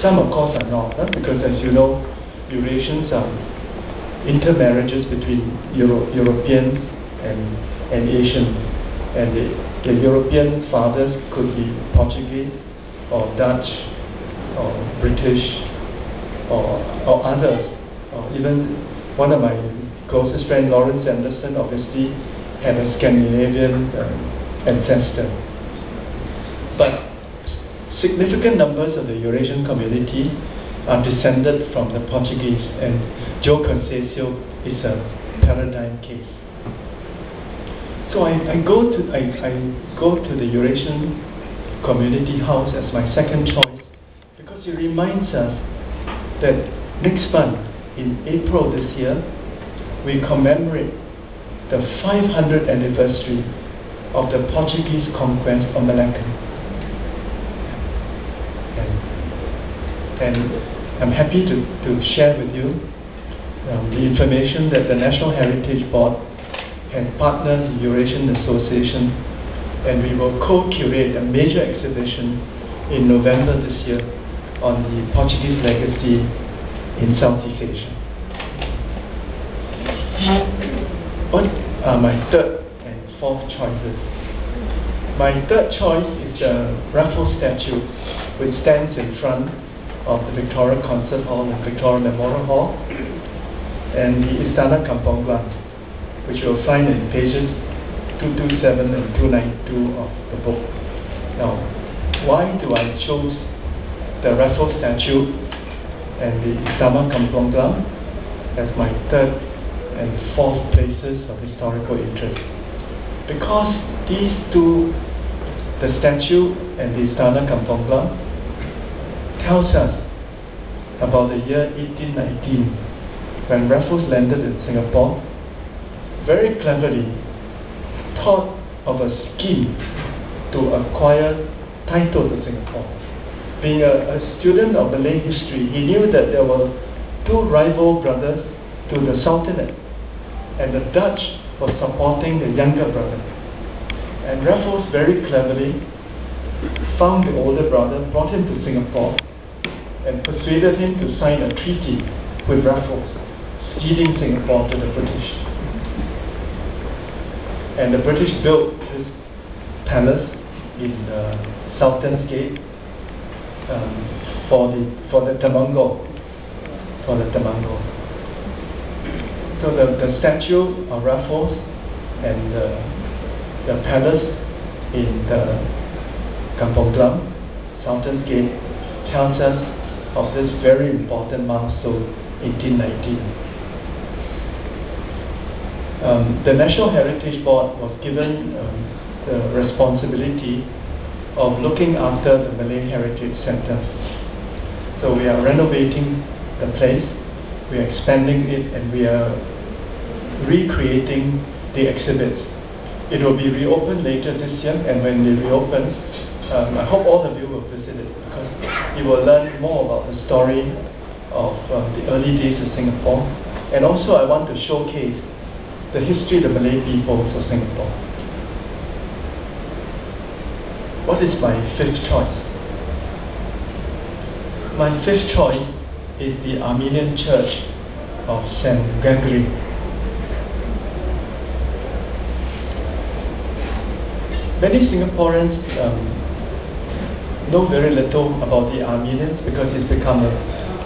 Some, of course, are not, because as you know, Eurasians are intermarriages between Europeans and Asians. And the European fathers could be Portuguese, or Dutch, or British, or others. Or even one of my closest friends, Lawrence Anderson, obviously had a Scandinavian ancestor. But significant numbers of the Eurasian community are descended from the Portuguese, and Joe Conceição is a paradigm case. So I go to the Eurasian Community House as my second choice because it reminds us that next month, in April this year, we commemorate the 500th anniversary of the Portuguese conquest of Malacca. And I'm happy to share with you the information that the National Heritage Board has partnered the Eurasian Association, and we will co-curate a major exhibition in November this year on the Portuguese legacy in Southeast Asia. What are my third and fourth choices? My third choice is the Raffles statue, which stands in front of the Victoria Concert Hall and Victoria Memorial Hall, and the Istana Kampong Glam, which you'll find in pages 227 and 292 of the book. Now, why do I choose the Raffles statue and the Istana Kampong Glam as my third and fourth places of historical interest? Because these two, the statue and the Istana Kampong Glam, tells us about the year 1819 when Raffles landed in Singapore, very cleverly thought of a scheme to acquire title to Singapore. Being a student of Malay history, he knew that there were two rival brothers to the Sultanate, and the Dutch were supporting the younger brother. And Raffles very cleverly found the older brother, brought him to Singapore, and persuaded him to sign a treaty with Raffles, ceding Singapore to the British. And the British built this palace in Sultan's Gate for the Temanggo. So the statue of Raffles and the palace in the Kampong Glam, Sultan's Gate, tells us of this very important milestone, 1819. The National Heritage Board was given the responsibility of looking after the Malay Heritage Centre. So we are renovating the place, we are expanding it, and we are recreating the exhibits. It will be reopened later this year, and when it reopens, I hope all of you will visit it, because you will learn more about the story of the early days of Singapore. And also I want to showcase the history of the Malay peoples of Singapore. What is my fifth choice? My fifth choice is the Armenian Church of St. Gregory. Many Singaporeans know very little about the Armenians because it's become a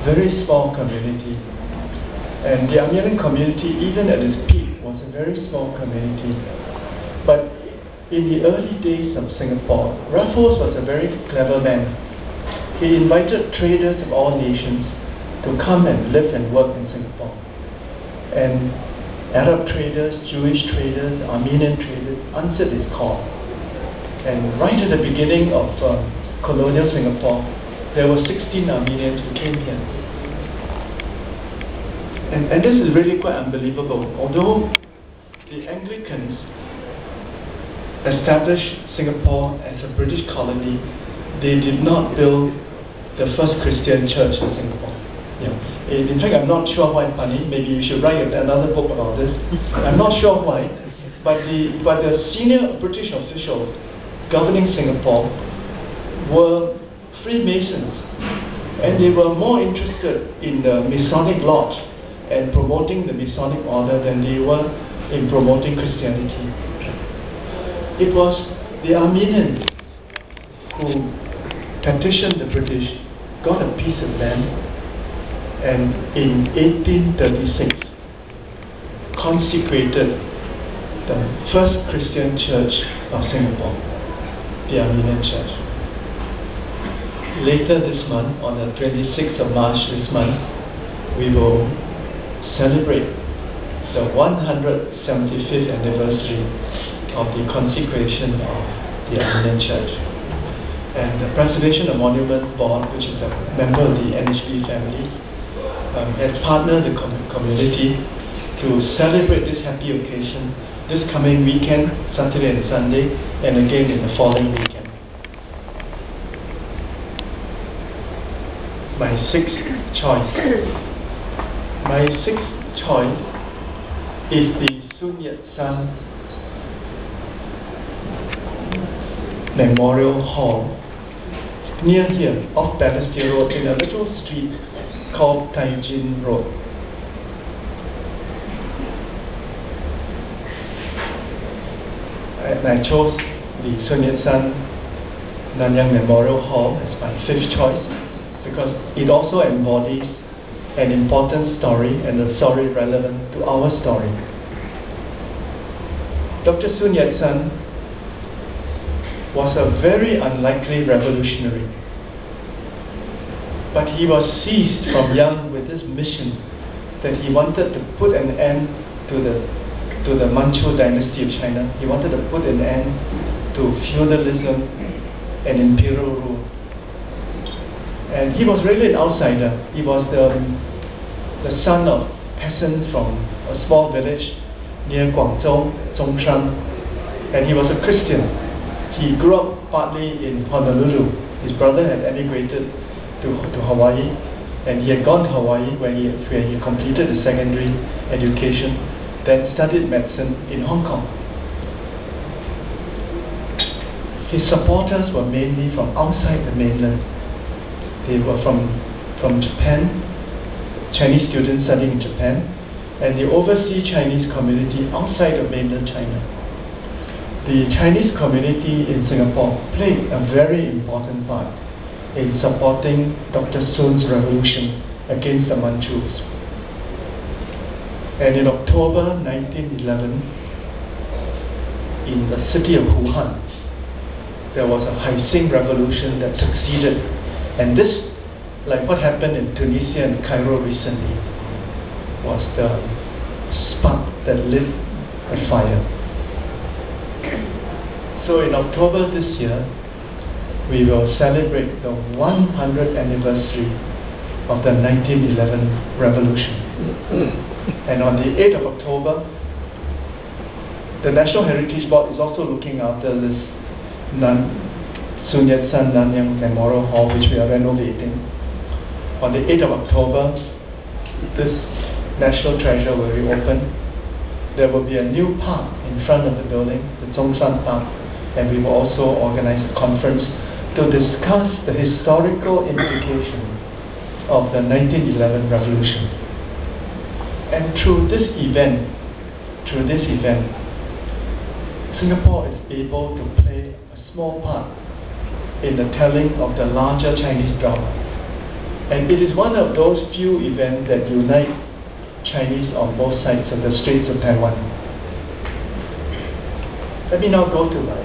very small community. And the Armenian community, even at its peak, was a very small community. But in the early days of Singapore, Raffles was a very clever man. He invited traders of all nations to come and live and work in Singapore. And Arab traders, Jewish traders, Armenian traders answered his call. And right at the beginning of colonial Singapore, there were 16 Armenians who came here. And this is really quite unbelievable. Although the Anglicans established Singapore as a British colony, they did not build the first Christian church in Singapore. Yeah. In fact, I'm not sure why, Pani. Maybe you should write another book about this. I'm not sure why, but the senior British officials governing Singapore were Freemasons. And they were more interested in the Masonic Lodge and promoting the Masonic order than they were in promoting Christianity. It was the Armenians who petitioned the British, got a piece of land, and in 1836 consecrated the first Christian church of Singapore, the Armenian Church. Later this month, on the 26th of March this month, we will celebrate the 175th anniversary of the consecration of the Armenian Church. And the Preservation of Monument Board, which is a member of the NHB family, has partnered the community to celebrate this happy occasion this coming weekend, Saturday and Sunday, and again in the following weekend. My sixth choice. My sixth choice is the Sun Yat-sen Memorial Hall near here, off Balestier Road, in a little street called Taijin Road. And I chose the Sun Yat-sen Nanyang Memorial Hall as my fifth choice because it also embodies an important story and a story relevant to our story. Dr. Sun Yat-sen was a very unlikely revolutionary, but he was seized from young with this mission that he wanted to put an end to the Manchu dynasty of China. He wanted to put an end to feudalism and imperial rule. And he was really an outsider. He was the son of peasants from a small village near Guangzhou, Zhongshan, and he was a Christian. He grew up partly in Honolulu. His brother had emigrated to Hawaii, and he had gone to Hawaii where he completed his secondary education, then studied medicine in Hong Kong. His supporters were mainly from outside the mainland. They were from Japan, Chinese students studying in Japan, and the overseas Chinese community outside of mainland China. The Chinese community in Singapore played a very important part in supporting Dr. Sun's revolution against the Manchus. And in October 1911, in the city of Wuhan, there was a Haising revolution that succeeded. And this, like what happened in Tunisia and Cairo recently, was the spark that lit the fire. So in October this year, we will celebrate the 100th anniversary of the 1911 revolution. And on the 8th of October, the National Heritage Board is also looking after this Sun Yat-sen Nanyang Memorial Hall, which we are renovating. On the 8th of October, this national treasure will reopen. There will be a new park in front of the building, the Zhongshan Park, and we will also organize a conference to discuss the historical implications of the 1911 revolution. And through this event, Singapore is able to play a small part in the telling of the larger Chinese drama. And it is one of those few events that unite Chinese on both sides of the Straits of Taiwan. Let me now go to my